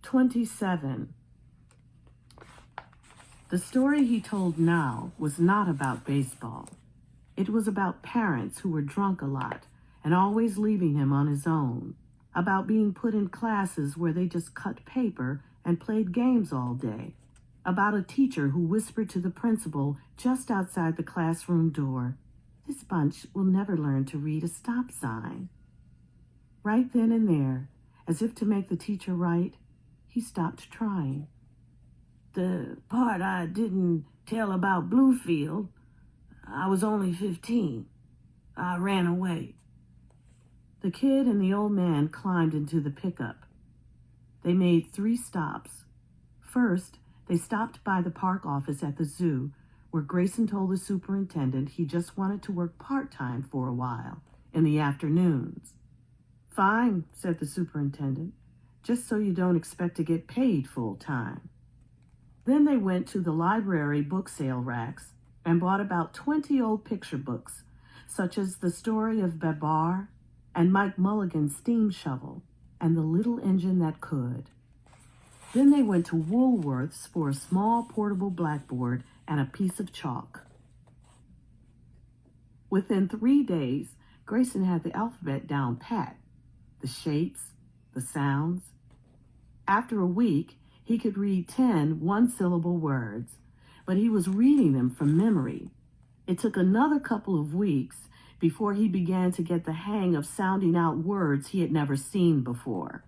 27. The story he told now was not about baseball. It was about parents who were drunk a lot and always leaving him on his own, about being put in classes where they just cut paper and played games all day, about a teacher who whispered to the principal just outside the classroom door, "This bunch will never learn to read a stop sign." Right then and there, as if to make the teacher right, he stopped trying. "The part I didn't tell about Bluefield, I was only 15. I ran away." The kid and the old man climbed into the pickup. They made 3 stops. First, they stopped by the park office at the zoo, where Grayson told the superintendent he just wanted to work part-time for a while, in the afternoons. "Fine," said the superintendent, "just so you don't expect to get paid full-time." Then they went to the library book sale racks and bought about 20 old picture books, such as The Story of Babar and Mike Mulligan's Steam Shovel and The Little Engine That Could. Then they went to Woolworth's for a small portable blackboard and a piece of chalk. Within 3 days, Grayson had the alphabet down pat, the shapes, the sounds. After a week, he could read 10 one-syllable words, but he was reading them from memory. It took another couple of weeks before he began to get the hang of sounding out words he had never seen before.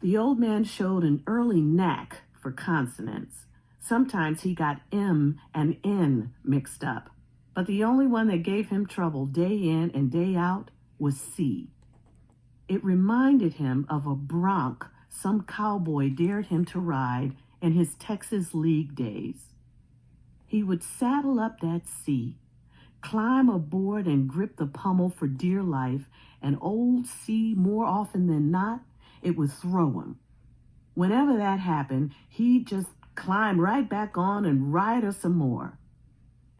The old man showed an early knack for consonants. Sometimes he got M and N mixed up, but the only one that gave him trouble day in and day out was C. It reminded him of a bronc some cowboy dared him to ride in his Texas League days. He would saddle up that C, climb aboard and grip the pommel for dear life, and old C, more often than not, it would throw him. Whenever that happened, he'd just climb right back on and ride her some more.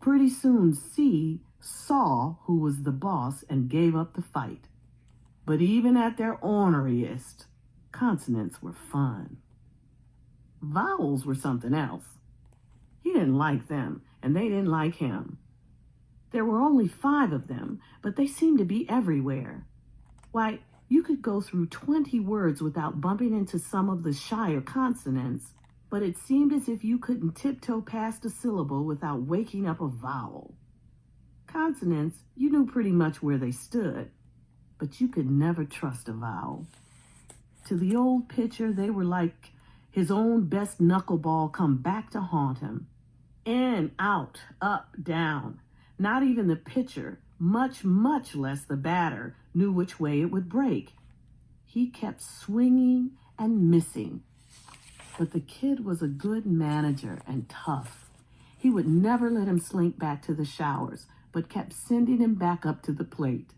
Pretty soon, C saw who was the boss and gave up the fight. But even at their orneriest, consonants were fun. Vowels were something else. He didn't like them, and they didn't like him. There were only 5 of them, but they seemed to be everywhere. Why, you could go through 20 words without bumping into some of the shyer consonants, but it seemed as if you couldn't tiptoe past a syllable without waking up a vowel. Consonants, you knew pretty much where they stood, but you could never trust a vowel. To the old pitcher, they were like his own best knuckleball come back to haunt him. In, out, up, down. Not even the pitcher, much less the batter, knew which way it would break. He kept swinging and missing. But the kid was a good manager and tough. He would never let him slink back to the showers, but kept sending him back up to the plate.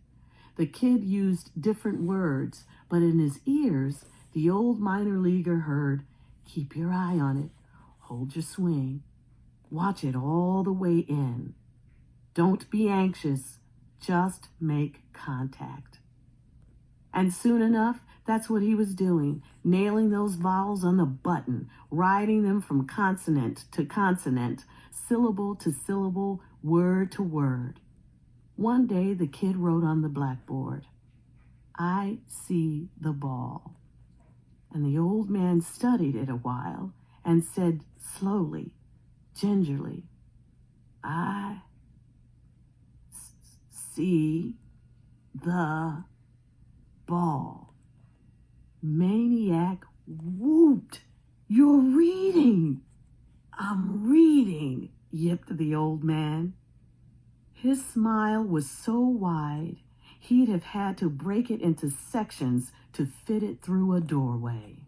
The kid used different words, but in his ears, the old minor leaguer heard, "Keep your eye on it. Hold your swing. Watch it all the way in. Don't be anxious. Just make contact." And soon enough, that's what he was doing, nailing those vowels on the button, riding them from consonant to consonant, syllable to syllable, word to word. One day, the kid wrote on the blackboard, "I see the ball." And the old man studied it a while and said slowly, gingerly, "I see the ball." Maniac whooped. "You're reading!" "I'm reading," yipped the old man. His smile was so wide, he'd have had to break it into sections to fit it through a doorway.